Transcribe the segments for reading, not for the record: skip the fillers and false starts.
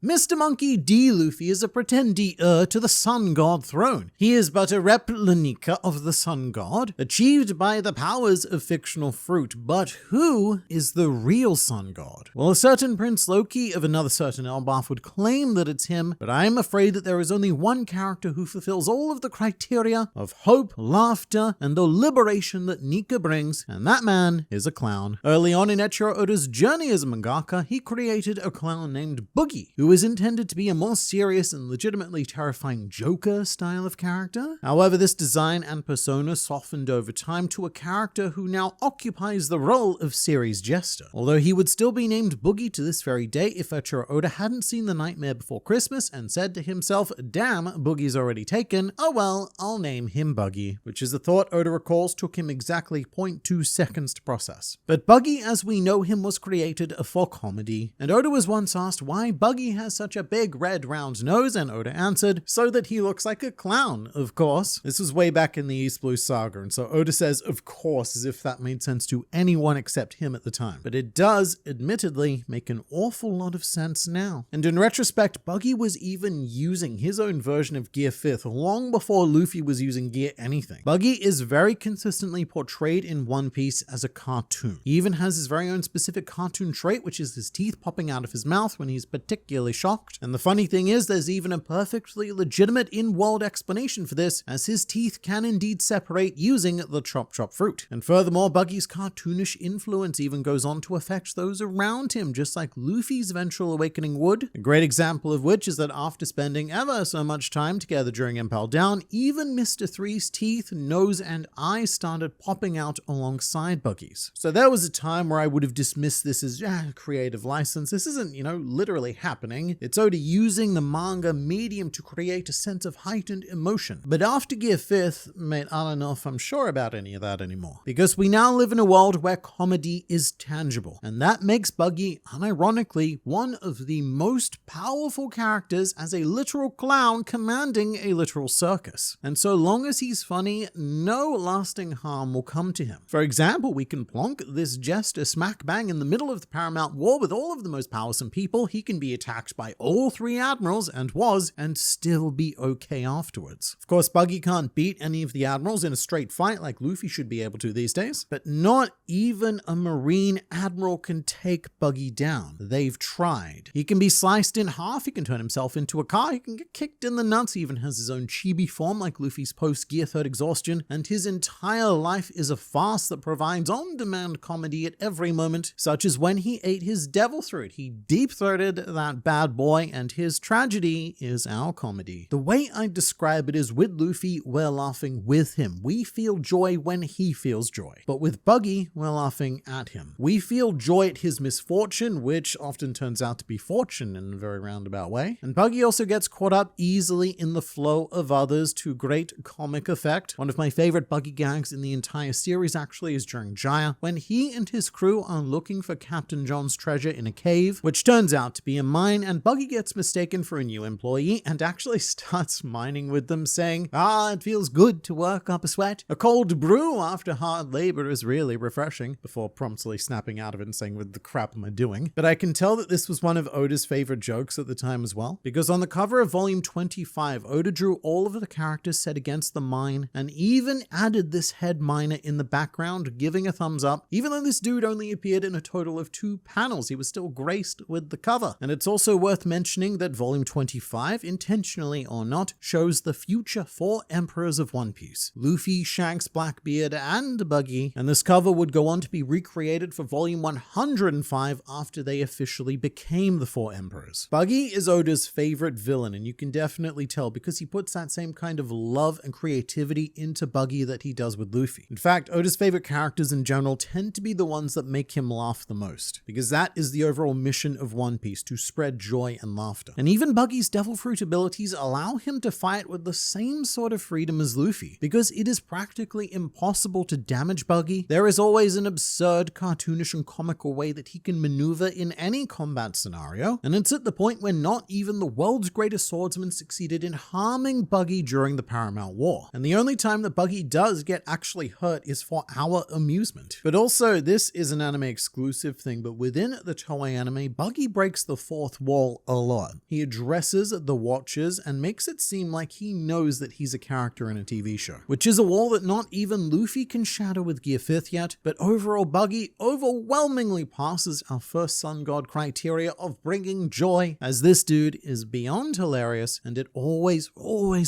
Mr. Monkey D. Luffy is a pretendee heir to the Sun God throne. He is but a replica of the Sun God, achieved by the powers of fictional fruit. But who is the real Sun God? Well, a certain Prince Loki of another certain Elbaf would claim that it's him, but I am afraid that there is only one character who fulfills all of the criteria of hope, laughter, and the liberation that Nika brings, and that man is a clown. Early on in Eiichiro Oda's journey as a mangaka, he created a clown named Boogie, who is intended to be a more serious and legitimately terrifying Joker style of character. However, this design and persona softened over time to a character who now occupies the role of series jester. Although he would still be named Boogie to this very day if Eiichiro Oda hadn't seen The Nightmare Before Christmas and said to himself, damn, Boogie's already taken, oh well, I'll name him Buggy, which is a thought Oda recalls took him exactly 0.2 seconds to process. But Buggy as we know him was created for comedy, and Oda was once asked why Buggy has such a big red round nose, and Oda answered, so that he looks like a clown, of course. This was way back in the East Blue saga, and so Oda says of course as if that made sense to anyone except him at the time. But it does, admittedly, make an awful lot of sense now. And in retrospect, Buggy was even using his own version of Gear 5th long before Luffy was using Gear anything. Buggy is very consistently portrayed in One Piece as a cartoon. He even has his very own specific cartoon trait, which is his teeth popping out of his mouth when he's particularly shocked. And the funny thing is, there's even a perfectly legitimate in-world explanation for this, as his teeth can indeed separate using the chop chop fruit. And furthermore, Buggy's cartoonish influence even goes on to affect those around him, just like Luffy's eventual awakening would. A great example of which is that after spending ever so much time together during Impel Down, even Mr. Three's teeth, nose, and eyes started popping out alongside Buggy's. So there was a time where I would have dismissed this as creative license. This isn't, literally happening. It's Oda using the manga medium to create a sense of heightened emotion. But after Gear 5th, mate, I don't know if I'm sure about any of that anymore. Because we now live in a world where comedy is tangible, and that makes Buggy, unironically, one of the most powerful characters as a literal clown commanding a literal circus. And so long as he's funny, no lasting harm will come to him. For example, we can plonk this jester smack bang in the middle of the Paramount War with all of the most powerful people. He can be attacked by all three admirals, and still be okay afterwards. Of course, Buggy can't beat any of the admirals in a straight fight like Luffy should be able to these days, but not even a Marine admiral can take Buggy down. They've tried. He can be sliced in half, he can turn himself into a car, he can get kicked in the nuts, he even has his own chibi form like Luffy's post-Gear 3rd exhaustion, and his entire life is a farce that provides on-demand comedy at every moment, such as when he ate his devil fruit. He deep-throated that bad boy, and his tragedy is our comedy. The way I describe it is, with Luffy, we're laughing with him. We feel joy when he feels joy. But with Buggy, we're laughing at him. We feel joy at his misfortune, which often turns out to be fortune in a very roundabout way. And Buggy also gets caught up easily in the flow of others to great comic effect. One of my favorite Buggy gags in the entire series actually is during Jaya, when he and his crew are looking for Captain John's treasure in a cave, which turns out to be a mine, and Buggy gets mistaken for a new employee and actually starts mining with them, saying, it feels good to work up a sweat. A cold brew after hard labor is really refreshing, before promptly snapping out of it and saying, what the crap am I doing? But I can tell that this was one of Oda's favorite jokes at the time as well, because on the cover of volume 25, Oda drew all of the characters set against the mine, and even added this head miner in the background, giving a thumbs up. Even though this dude only appeared in a total of 2 panels, he was still graced with the cover. And it's also worth mentioning that volume 25, intentionally or not, shows the future 4 emperors of One Piece: Luffy, Shanks, Blackbeard, and Buggy, and this cover would go on to be recreated for volume 105 after they officially became the 4 emperors. Buggy is Oda's favorite villain, and you can definitely tell because he puts that same kind of love and creativity into Buggy that he does with Luffy. In fact, Oda's favorite characters in general tend to be the ones that make him laugh the most, because that is the overall mission of One Piece, to spread joy and laughter. And even Buggy's devil fruit abilities allow him to fight with the same sort of freedom as Luffy, because it is practically impossible to damage Buggy. There is always an absurd, cartoonish, and comical way that he can maneuver in any combat scenario, and it's at the point where not even the world's greatest swordsman succeeded in harming Buggy during the Paramount War. And the only time that Buggy does get actually hurt is for our amusement. But also, this is an anime exclusive thing, but within the Toei anime, Buggy breaks the 4th wall wall a lot. He addresses the watchers and makes it seem like he knows that he's a character in a TV show, which is a wall that not even Luffy can shatter with Gear 5th yet, but overall Buggy overwhelmingly passes our first Sun God criteria of bringing joy, as this dude is beyond hilarious, and it always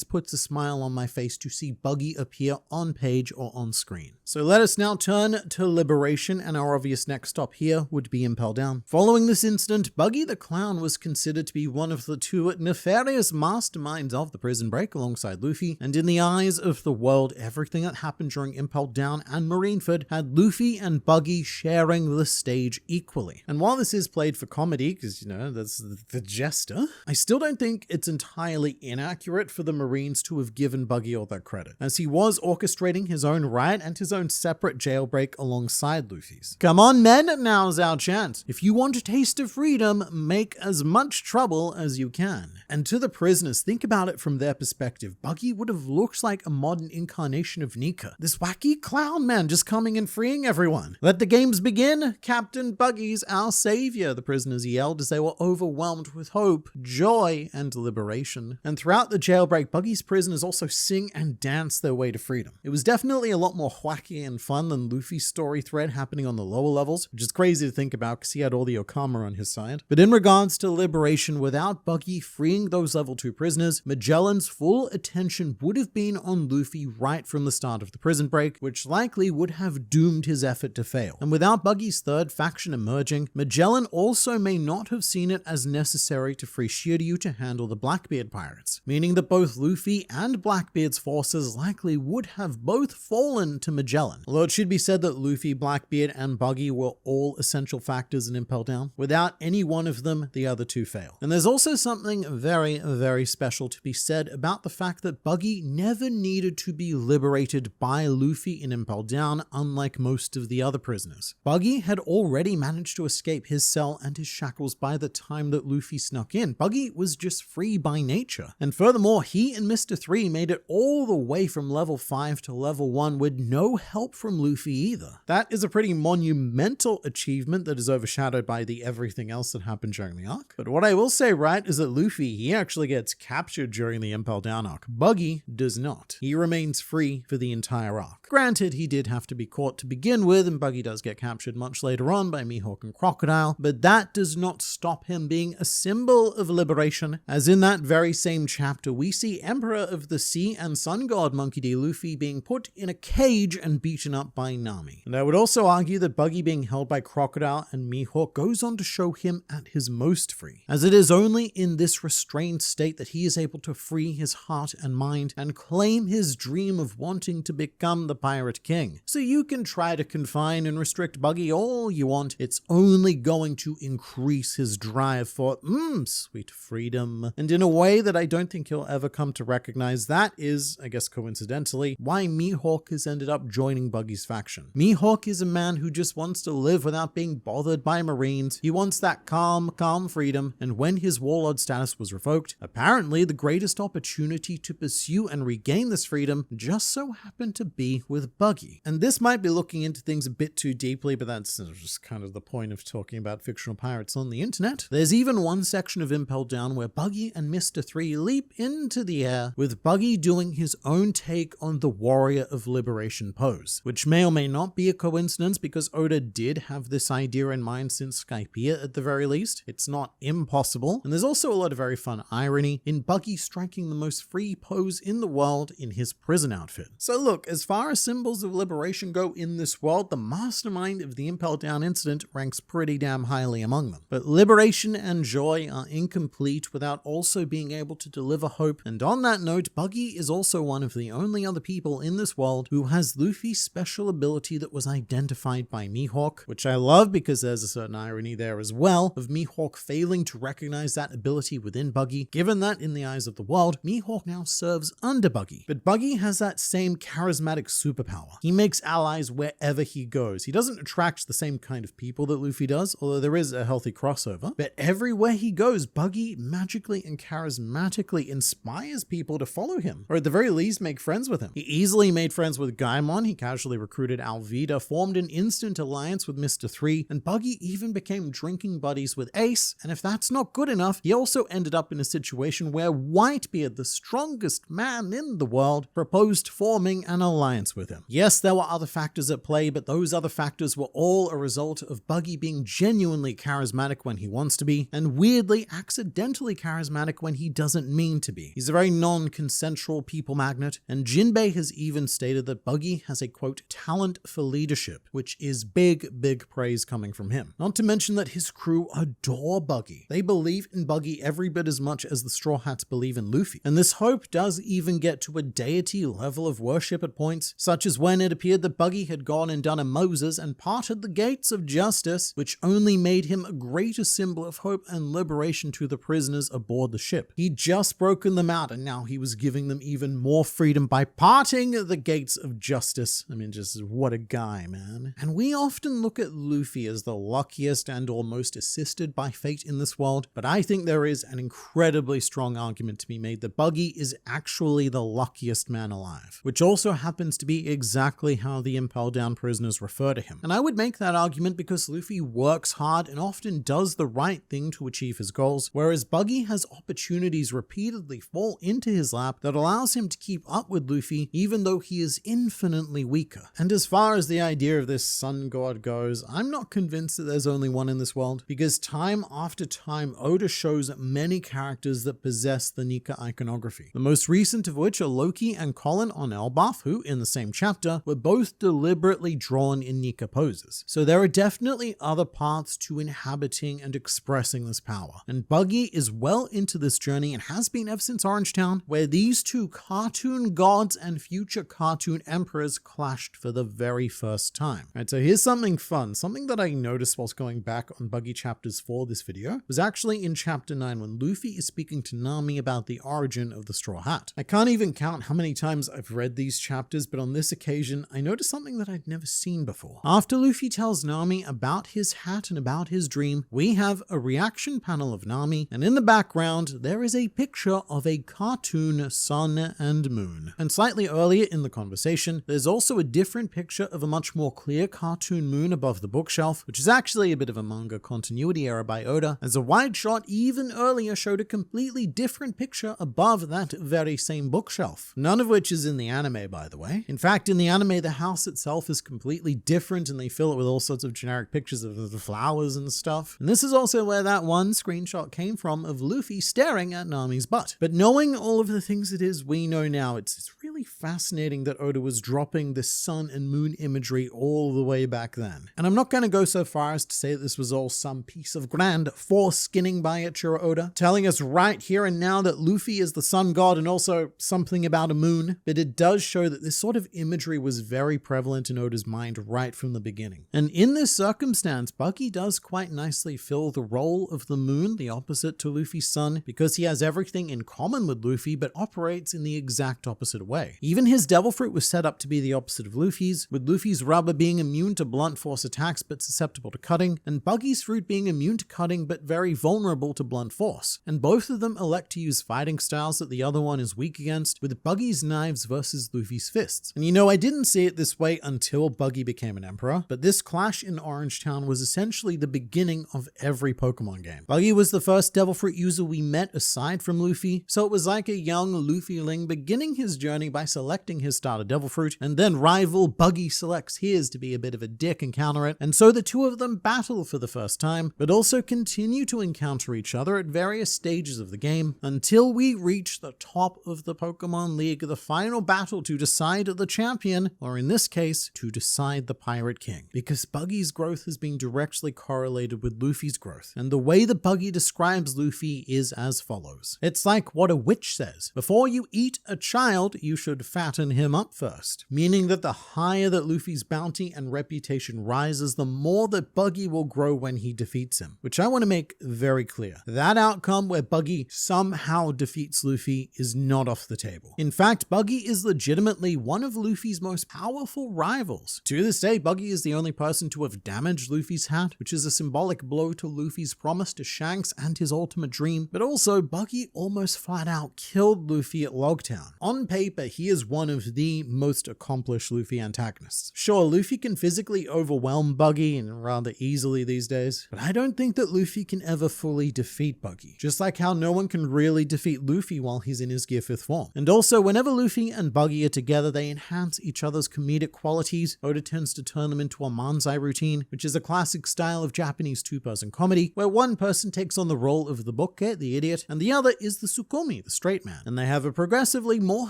puts a smile on my face to see Buggy appear on page or on screen. So let us now turn to Liberation, and our obvious next stop here would be Impel Down. Following this incident, Buggy the Clown was considered to be one of the two nefarious masterminds of the prison break alongside Luffy, and in the eyes of the world, everything that happened during Impel Down and Marineford had Luffy and Buggy sharing the stage equally. And while this is played for comedy, because, you know, that's the jester, I still don't think it's entirely inaccurate for the Marines to have given Buggy all that credit, as he was orchestrating his own riot and his own separate jailbreak alongside Luffy's. Come on, men, now's our chance. If you want a taste of freedom, make as much trouble as you can. And to the prisoners, think about it from their perspective. Buggy would have looked like a modern incarnation of Nika. This wacky clown man just coming and freeing everyone. Let the games begin. Captain Buggy's our savior, the prisoners yelled as they were overwhelmed with hope, joy, and liberation. And throughout the jailbreak, Buggy's prisoners also sing and dance their way to freedom. It was definitely a lot more wacky and fun than Luffy's story thread happening on the lower levels, which is crazy to think about because he had all the Okama on his side. But in regards to liberation, without Buggy freeing those level 2 prisoners, Magellan's full attention would have been on Luffy right from the start of the prison break, which likely would have doomed his effort to fail. And without Buggy's third faction emerging, Magellan also may not have seen it as necessary to free Shiryu to handle the Blackbeard pirates, meaning that both Luffy and Blackbeard's forces likely would have both fallen to Magellan. Although it should be said that Luffy, Blackbeard, and Buggy were all essential factors in Impel Down. Without any one of them, the other two fail. And there's also something very special to be said about the fact that Buggy never needed to be liberated by Luffy in Impel Down, unlike most of the other prisoners. Buggy had already managed to escape his cell and his shackles by the time that Luffy snuck in. Buggy was just free by nature. And furthermore, he and Mr. 3 made it all the way from level 5 to level 1 with no help from Luffy either. That is a pretty monumental achievement that is overshadowed by the everything else that happened during the arc. But what I will say, right, is that Luffy, he actually gets captured during the Impel Down arc. Buggy does not. He remains free for the entire arc. Granted, he did have to be caught to begin with, and Buggy does get captured much later on by Mihawk and Crocodile, but that does not stop him being a symbol of liberation, as in that very same chapter, we see Emperor of the Sea and Sun God Monkey D. Luffy being put in a cage and beaten up by Nami. And I would also argue that Buggy being held by Crocodile and Mihawk goes on to show him at his most free, as it is only in this restrained state that he is able to free his heart and mind and claim his dream of wanting to become the Pirate King. So you can try to confine and restrict Buggy all you want, it's only going to increase his drive for sweet freedom. And in a way that I don't think he'll ever come to recognize, that is, I guess coincidentally, why Mihawk has ended up joining Buggy's faction. Mihawk is a man who just wants to live without being bothered by Marines. He wants that calm freedom, and when his warlord status was revoked, apparently the greatest opportunity to pursue and regain this freedom just so happened to be with Buggy. And this might be looking into things a bit too deeply, but that's just kind of the point of talking about fictional pirates on the internet. There's even one section of Impel Down where Buggy and Mr. 3 leap into the air, with Buggy doing his own take on the Warrior of Liberation pose, which may or may not be a coincidence because Oda did have this idea in mind since Skypiea at the very least. It's not impossible. And there's also a lot of very fun irony in Buggy striking the most free pose in the world in his prison outfit. So look, as far as symbols of liberation go in this world, the mastermind of the Impel Down incident ranks pretty damn highly among them. But liberation and joy are incomplete without also being able to deliver hope. And on that note, Buggy is also one of the only other people in this world who has Luffy's special ability that was identified by Mihawk, which I love because there's a certain irony there as well of Mihawk failing to recognize that ability within Buggy, given that in the eyes of the world, Mihawk now serves under Buggy. But Buggy has that same charismatic superpower. He makes allies wherever he goes. He doesn't attract the same kind of people that Luffy does, although there is a healthy crossover, but everywhere he goes, Buggy magically and charismatically inspires people to follow him, or at the very least make friends with him. He easily made friends with Gaimon, he casually recruited Alvida, formed an instant alliance with Mr. 3, and Buggy even became drinking buddies with Ace, and if that's not good enough, he also ended up in a situation where Whitebeard, the strongest man in the world, proposed forming an alliance with him. Yes, there were other factors at play, but those other factors were all a result of Buggy being genuinely charismatic when he wants to be, and weirdly accidentally charismatic when he doesn't mean to be. He's a very non-consensual people magnet, and Jinbei has even stated that Buggy has a quote talent for leadership, which is big praise coming from him. Not to mention that his crew adore Buggy. They believe in Buggy every bit as much as the Straw Hats believe in Luffy, and this hope does even get to a deity level of worship at points, such as when it appeared that Buggy had gone and done a Moses and parted the gates of justice, which only made him a greater symbol of hope and liberation to the prisoners aboard the ship. He'd just broken them out, and now he was giving them even more freedom by parting the gates of justice. I mean, just what a guy, man. And we often look at Luffy as the luckiest and almost assisted by fate in this world, but I think there is an incredibly strong argument to be made that Buggy is actually the luckiest man alive, which also happens to be exactly how the Impel Down prisoners refer to him. And I would make that argument because Luffy works hard and often does the right thing to achieve his goals, whereas Buggy has opportunities repeatedly fall into his lap that allows him to keep up with Luffy even though he is infinitely weaker. And as far as the idea of this sun god goes, I'm not convinced that there's only one in this world, because time after time Oda shows many characters that possess the Nika iconography. The most recent of which are Loki and Colin on Elbaf, who in the same chapter were both deliberately drawn in Nika poses. So there are definitely other paths to inhabiting and expressing this power, and Buggy is well into this journey and has been ever since Orangetown, where these two cartoon gods and future cartoon emperors clashed for the very first time. Right, so here's something fun. Something that I noticed whilst going back on Buggy chapters for this video was actually in chapter 9 when Luffy is speaking to Nami about the origin of the Straw Hat. I can't even count how many times I've read these chapters, but on this occasion I noticed something that I'd never seen before. After Luffy tells Nami about his hat and about his dream, we have a reaction panel of Nami, and in the background there is a picture of a cartoon sun and moon. And slightly earlier in the conversation, there's also a different picture of a much more clear cartoon moon above the bookshelf, which is actually a bit of a manga continuity error by Oda, as a wide shot even earlier showed a completely different picture above that very same bookshelf. None of which is in the anime, by the way. In fact, in the anime, the house itself is completely different and they fill it with all sorts of generic pictures of the flowers and stuff. And this is also where that one screenshot came from of Luffy staring at Nami's butt. But knowing all of the things it is we know now, it's really fascinating that Oda was dropping this sun and moon imagery all the way back then. And I'm not going to go so far as to say that this was all some piece of grand foreskinning by Ichiro Oda, telling us right here and now that Luffy is the sun god and also something about a moon, but it does show that this sort of imagery was very prevalent in Oda's mind right from the beginning. And in this circumstance, Buggy does quite nicely fill the role of the moon, the opposite to Luffy's sun, because he has everything in common with Luffy, but operates in the exact opposite way. Even his Devil Fruit was set up to be the opposite of Luffy's, with Luffy's rubber being immune to blunt force attacks but susceptible to cutting, and Buggy's fruit being immune to cutting but very vulnerable to blunt force. And both of them elect to use fighting styles that the other one is weak against, with Buggy's knives versus Luffy's fists. And you know, I didn't see it this way until Buggy became an emperor, but this clash in Orangetown was essentially the beginning of every Pokemon game. Buggy was the first Devil Fruit user we met aside from Luffy, so it was like a young Luffy-ling beginning his journey by selecting his starter Devil Fruit, and then rival Buggy selects his to be a bit of a dick and counter it, and so the two of them battle for the first time, but also continue to encounter each other at various stages of the game until we reach the top of the Pokemon League, the final battle to decide the champion, or in this case, to decide the Pirate King. Because Buggy's growth has been directly correlated with Luffy's growth, and the way that Buggy describes Luffy is as follows. It's like what a witch says. Before you eat a child, you should should fatten him up first, meaning that the higher that Luffy's bounty and reputation rises, the more that Buggy will grow when he defeats him, which I want to make very clear. That outcome where Buggy somehow defeats Luffy is not off the table. In fact, Buggy is legitimately one of Luffy's most powerful rivals. To this day, Buggy is the only person to have damaged Luffy's hat, which is a symbolic blow to Luffy's promise to Shanks and his ultimate dream, but also Buggy almost flat out killed Luffy at Logtown. On paper, he is one of the most accomplished Luffy antagonists. Sure, Luffy can physically overwhelm Buggy and rather easily these days, but I don't think that Luffy can ever fully defeat Buggy, just like how no one can really defeat Luffy while he's in his Gear 5th form. And also, whenever Luffy and Buggy are together, they enhance each other's comedic qualities. Oda tends to turn them into a manzai routine, which is a classic style of Japanese two-person comedy, where one person takes on the role of the bokke, the idiot, and the other is the tsukomi, the straight man. And they have a progressively more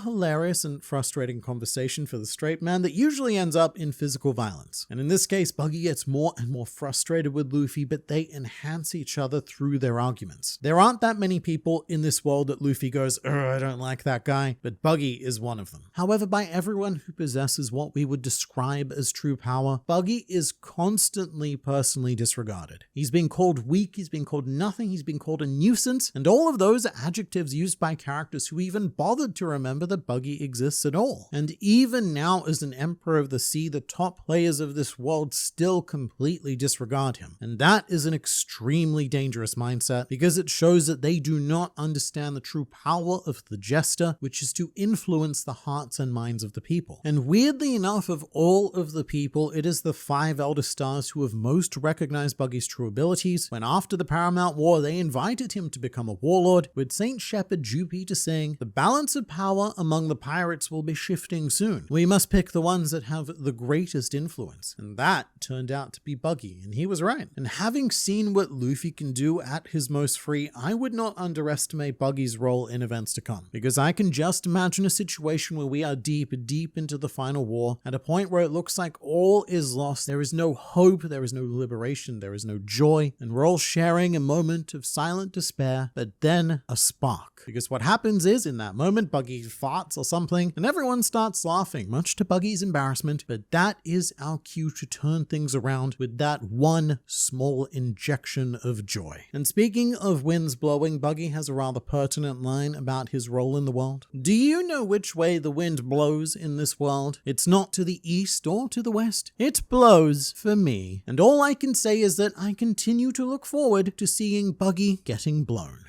hilarious and frustrating conversation for the straight man that usually ends up in physical violence. And in this case, Buggy gets more and more frustrated with Luffy, but they enhance each other through their arguments. There aren't that many people in this world that Luffy goes, I don't like that guy, but Buggy is one of them. However, by everyone who possesses what we would describe as true power, Buggy is constantly personally disregarded. He's been called weak, he's been called nothing, he's been called a nuisance, and all of those are adjectives used by characters who even bothered to remember that Buggy exists at all. And even now, as an Emperor of the Sea, the top players of this world still completely disregard him. And that is an extremely dangerous mindset, because it shows that they do not understand the true power of the Jester, which is to influence the hearts and minds of the people. And weirdly enough, of all of the people, it is the 5 Elder Stars who have most recognized Buggy's true abilities, when after the Paramount War, they invited him to become a warlord, with Saint Shepherd Jupiter saying, "The balance of power among the pirates will be shifting soon. We must pick the ones that have the greatest influence." And that turned out to be Buggy, and he was right. And having seen what Luffy can do at his most free, I would not underestimate Buggy's role in events to come, because I can just imagine a situation where we are deep into the final war, at a point where it looks like all is lost. There is no hope, there is no liberation, there is no joy, and we're all sharing a moment of silent despair, but then a spark. Because what happens is, in that moment, Buggy farts or something, and everyone starts laughing, much to Buggy's embarrassment, but that is our cue to turn things around with that one small injection of joy. And speaking of winds blowing, Buggy has a rather pertinent line about his role in the world. Do you know which way the wind blows in this world? It's not to the east or to the west. It blows for me. And all I can say is that I continue to look forward to seeing Buggy getting blown.